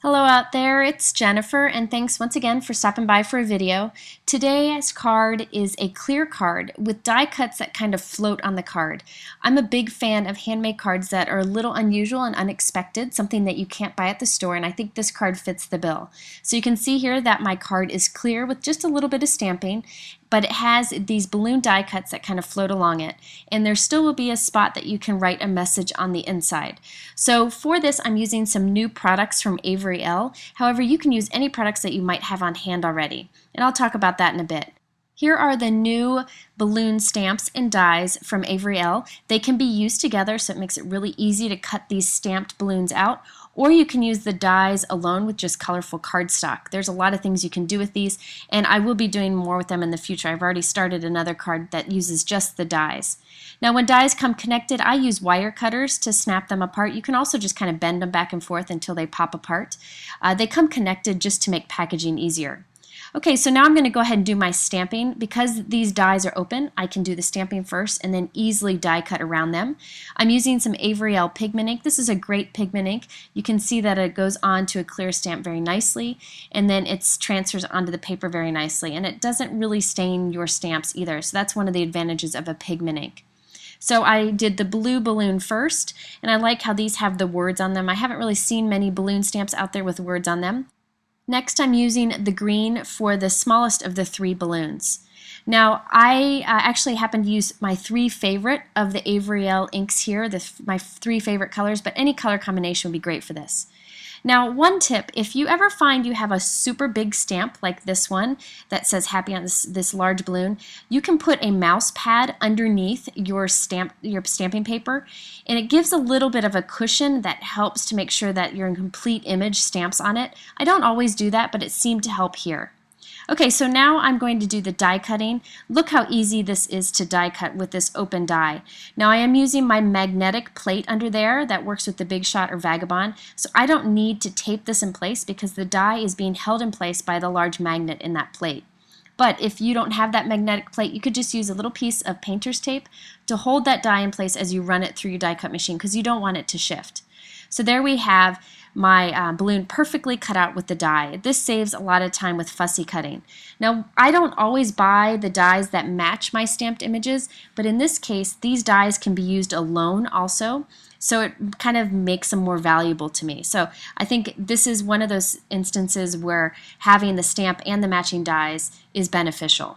Hello out there, it's Jennifer, and thanks once again for stopping by for a video. Today's card is a clear card with die cuts that kind of float on the card. I'm a big fan of handmade cards that are a little unusual and unexpected, something that you can't buy at the store, and I think this card fits the bill. So you can see here that my card is clear with just a little bit of stamping, but it has these balloon die cuts that kind of float along it, and there still will be a spot that you can write a message on the inside. So for this, I'm using some new products from Avery Elle. However, you can use any products that you might have on hand already, and I'll talk about that in a bit. Here are the new balloon stamps and dies from Avery Elle. They can be used together, so it makes it really easy to cut these stamped balloons out, or you can use the dies alone with just colorful cardstock. There's a lot of things you can do with these, and I will be doing more with them in the future. I've already started another card that uses just the dies. Now when dies come connected, I use wire cutters to snap them apart. You can also just kind of bend them back and forth until they pop apart. They come connected just to make packaging easier. Okay, so now I'm going to go ahead and do my stamping. Because these dies are open, I can do the stamping first and then easily die cut around them. I'm using some Avery Elle pigment ink. This is a great pigment ink. You can see that it goes onto a clear stamp very nicely, and then it transfers onto the paper very nicely, and it doesn't really stain your stamps either, so that's one of the advantages of a pigment ink. So I did the blue balloon first, and I like how these have the words on them. I haven't really seen many balloon stamps out there with words on them. Next, I'm using the green for the smallest of the three balloons. Now, I actually happen to use my three favorite of the Avery Elle inks here, my three favorite colors, but any color combination would be great for this. Now, one tip, if you ever find you have a super big stamp like this one that says happy on this large balloon, you can put a mouse pad underneath your stamping paper, and it gives a little bit of a cushion that helps to make sure that your complete image stamps on it. I don't always do that, but it seemed to help here. Okay, so now I'm going to do the die cutting. Look how easy this is to die cut with this open die. Now I am using my magnetic plate under there that works with the Big Shot or Vagabond, so I don't need to tape this in place because the die is being held in place by the large magnet in that plate. But if you don't have that magnetic plate, you could just use a little piece of painter's tape to hold that die in place as you run it through your die cut machine because you don't want it to shift. So there we have my balloon perfectly cut out with the die. This saves a lot of time with fussy cutting. Now, I don't always buy the dies that match my stamped images, but in this case, these dies can be used alone also, so it kind of makes them more valuable to me. So I think this is one of those instances where having the stamp and the matching dies is beneficial.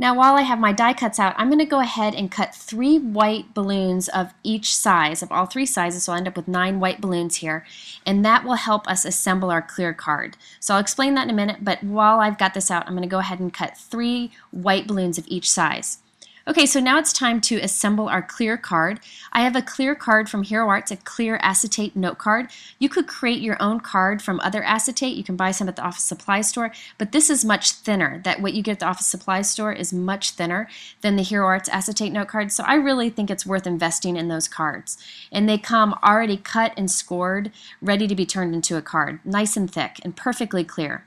Now while I have my die cuts out, I'm going to go ahead and cut 3 white balloons of each size, of all 3 sizes, so I'll end up with 9 white balloons here, and that will help us assemble our clear card. So I'll explain that in a minute, but while I've got this out, I'm going to go ahead and cut 3 white balloons of each size. Okay, so now it's time to assemble our clear card. I have a clear card from Hero Arts, a clear acetate note card. You could create your own card from other acetate. You can buy some at the office supply store, but this is much thinner. That what you get at the office supply store is much thinner than the Hero Arts acetate note card, so I really think it's worth investing in those cards. And they come already cut and scored, ready to be turned into a card, nice and thick and perfectly clear.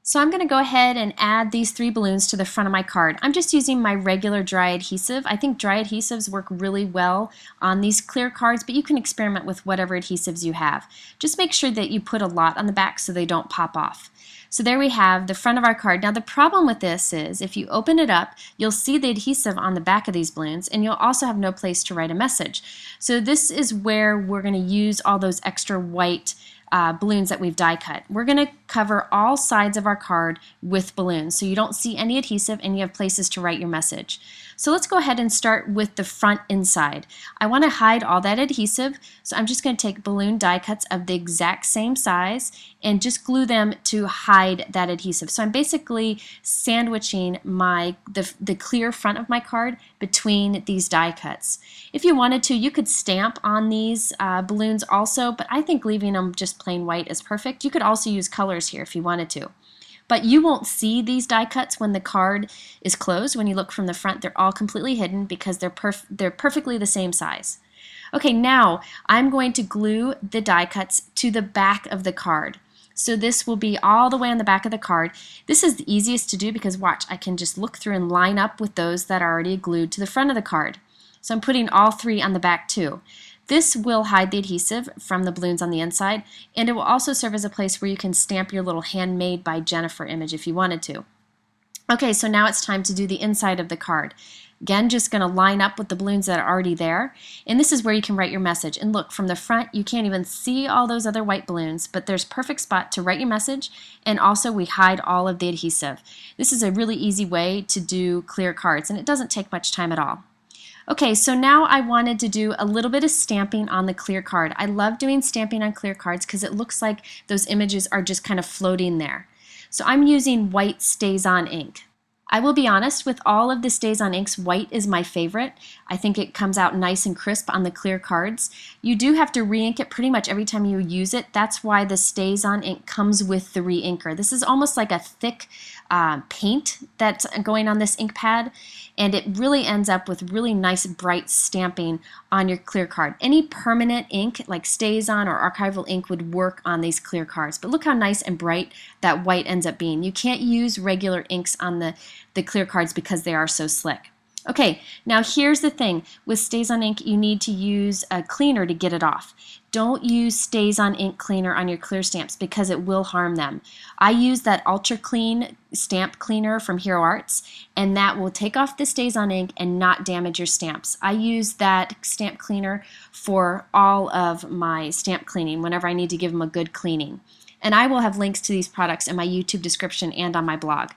So I'm going to go ahead and add these 3 balloons to the front of my card. I'm just using my regular dry adhesive. I think dry adhesives work really well on these clear cards, but you can experiment with whatever adhesives you have. Just make sure that you put a lot on the back so they don't pop off. So there we have the front of our card. Now the problem with this is if you open it up, you'll see the adhesive on the back of these balloons, and you'll also have no place to write a message. So this is where we're going to use all those extra white balloons that we've die cut. We're going to cover all sides of our card with balloons so you don't see any adhesive and you have places to write your message. So let's go ahead and start with the front inside. I want to hide all that adhesive, so I'm just going to take balloon die cuts of the exact same size and just glue them to hide that adhesive. So I'm basically sandwiching the clear front of my card between these die cuts. If you wanted to, you could stamp on these balloons also, but I think leaving them just plain white is perfect. You could also use colors here if you wanted to. But you won't see these die cuts when the card is closed. When you look from the front, they're all completely hidden because they're perfectly the same size. Okay, now I'm going to glue the die cuts to the back of the card. So this will be all the way on the back of the card. This is the easiest to do because watch, I can just look through and line up with those that are already glued to the front of the card. So I'm putting all 3 on the back too. This will hide the adhesive from the balloons on the inside, and it will also serve as a place where you can stamp your little handmade by Jennifer image if you wanted to. Okay, so now it's time to do the inside of the card. Again, just going to line up with the balloons that are already there, and this is where you can write your message. And look, from the front, you can't even see all those other white balloons, but there's perfect spot to write your message, and also we hide all of the adhesive. This is a really easy way to do clear cards, and it doesn't take much time at all. Okay, so now I wanted to do a little bit of stamping on the clear card. I love doing stamping on clear cards because it looks like those images are just kind of floating there. So I'm using white staz-on ink. I will be honest, with all of the staz-on inks, white is my favorite. I think it comes out nice and crisp on the clear cards. You do have to re-ink it pretty much every time you use it. That's why the staz-on ink comes with the re-inker. This is almost like a thick paint that's going on this ink pad, and it really ends up with really nice bright stamping on your clear card. Any permanent ink like staz-on or archival ink would work on these clear cards, but look how nice and bright that white ends up being. You can't use regular inks on the clear cards because they are so slick. Okay, now here's the thing. With staz-on ink, you need to use a cleaner to get it off. Don't use staz-on ink cleaner on your clear stamps because it will harm them. I use that Ultra Clean stamp cleaner from Hero Arts, and that will take off the staz-on ink and not damage your stamps. I use that stamp cleaner for all of my stamp cleaning whenever I need to give them a good cleaning. And I will have links to these products in my YouTube description and on my blog.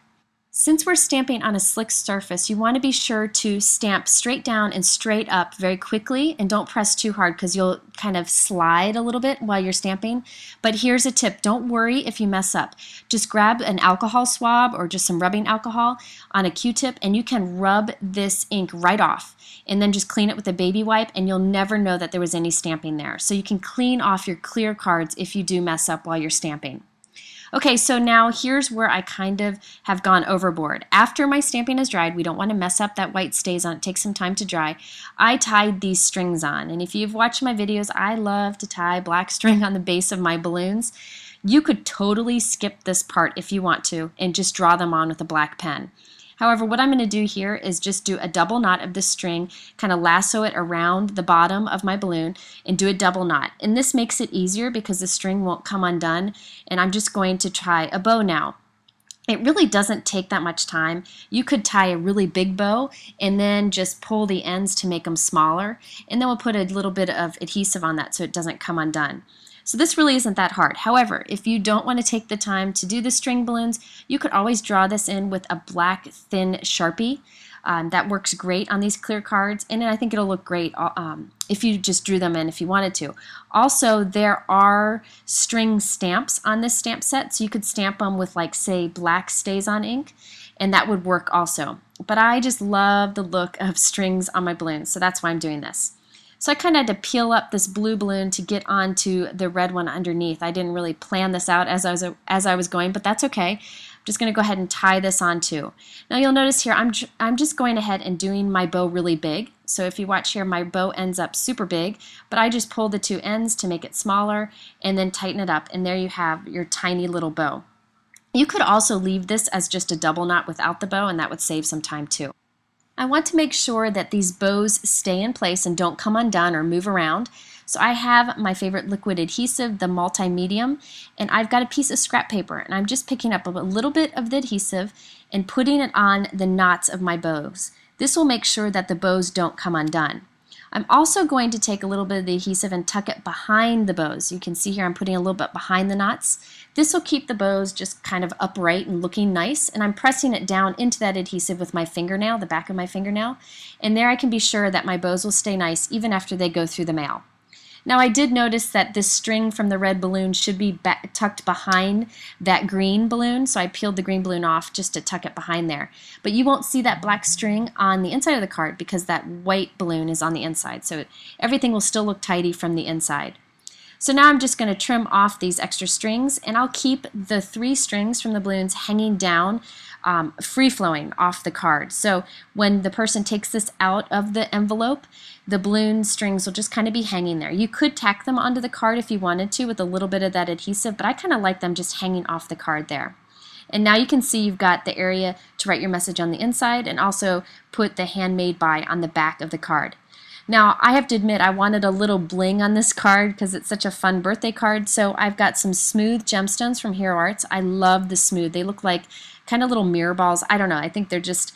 Since we're stamping on a slick surface, you want to be sure to stamp straight down and straight up very quickly, and don't press too hard because you'll kind of slide a little bit while you're stamping. But here's a tip. Don't worry if you mess up. Just grab an alcohol swab or just some rubbing alcohol on a Q-tip, and you can rub this ink right off, and then just clean it with a baby wipe, and you'll never know that there was any stamping there. So you can clean off your clear cards if you do mess up while you're stamping. Okay, so now here's where I kind of have gone overboard. After my stamping is dried, we don't want to mess up that white staz-on. It takes some time to dry. I tied these strings on, and if you've watched my videos, I love to tie black string on the base of my balloons. You could totally skip this part if you want to and just draw them on with a black pen. However, what I'm going to do here is just do a double knot of the string, kind of lasso it around the bottom of my balloon and do a double knot. And this makes it easier because the string won't come undone, and I'm just going to try a bow now. It really doesn't take that much time. You could tie a really big bow and then just pull the ends to make them smaller, and then we'll put a little bit of adhesive on that so it doesn't come undone. So this really isn't that hard. However, if you don't want to take the time to do the string balloons, you could always draw this in with a black thin Sharpie. That works great on these clear cards, and I think it'll look great if you just drew them in if you wanted to. Also, there are string stamps on this stamp set, so you could stamp them with, like, say, black staz-on ink, and that would work also. But I just love the look of strings on my balloons, so that's why I'm doing this. So I kind of had to peel up this blue balloon to get onto the red one underneath. I didn't really plan this out as I was going, but that's okay. I'm just going to go ahead and tie this on too. Now you'll notice here I'm just going ahead and doing my bow really big. So if you watch here, my bow ends up super big, but I just pull the two ends to make it smaller and then tighten it up, and there you have your tiny little bow. You could also leave this as just a double knot without the bow, and that would save some time too. I want to make sure that these bows stay in place and don't come undone or move around. So I have my favorite liquid adhesive, the multi-medium, and I've got a piece of scrap paper, and I'm just picking up a little bit of the adhesive and putting it on the knots of my bows. This will make sure that the bows don't come undone. I'm also going to take a little bit of the adhesive and tuck it behind the bows. You can see here I'm putting a little bit behind the knots. This will keep the bows just kind of upright and looking nice, and I'm pressing it down into that adhesive with my fingernail, the back of my fingernail, and there I can be sure that my bows will stay nice even after they go through the mail. Now I did notice that this string from the red balloon should be tucked behind that green balloon, so I peeled the green balloon off just to tuck it behind there. But you won't see that black string on the inside of the card because that white balloon is on the inside, so everything will still look tidy from the inside. So now I'm just going to trim off these extra strings, and I'll keep the 3 strings from the balloons hanging down, free-flowing off the card. So when the person takes this out of the envelope, the balloon strings will just kind of be hanging there. You could tack them onto the card if you wanted to with a little bit of that adhesive, but I kind of like them just hanging off the card there. And now you can see you've got the area to write your message on the inside and also put the handmade by on the back of the card. Now, I have to admit, I wanted a little bling on this card because it's such a fun birthday card, so I've got some smooth gemstones from Hero Arts. I love the smooth. They look like kind of little mirror balls. I don't know, I think they're just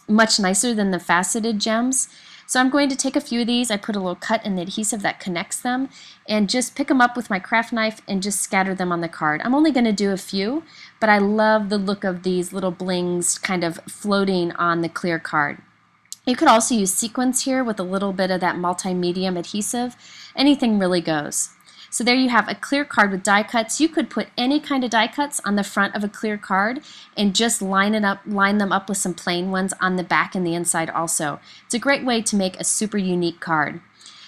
much nicer than the faceted gems. So I'm going to take a few of these. I put a little cut in the adhesive that connects them and just pick them up with my craft knife and just scatter them on the card. I'm only going to do a few, but I love the look of these little blings kind of floating on the clear card. You could also use sequins here with a little bit of that multi-medium adhesive. Anything really goes. So there you have a clear card with die cuts. You could put any kind of die cuts on the front of a clear card and just line them up with some plain ones on the back and the inside also. It's a great way to make a super unique card.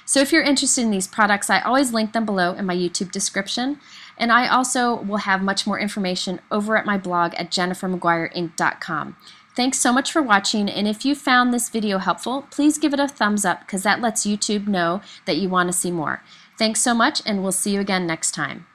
So if you're interested in these products, I always link them below in my YouTube description. And I also will have much more information over at my blog at jennifermcguireinc.com. Thanks so much for watching, and if you found this video helpful, please give it a thumbs up because that lets YouTube know that you want to see more. Thanks so much, and we'll see you again next time.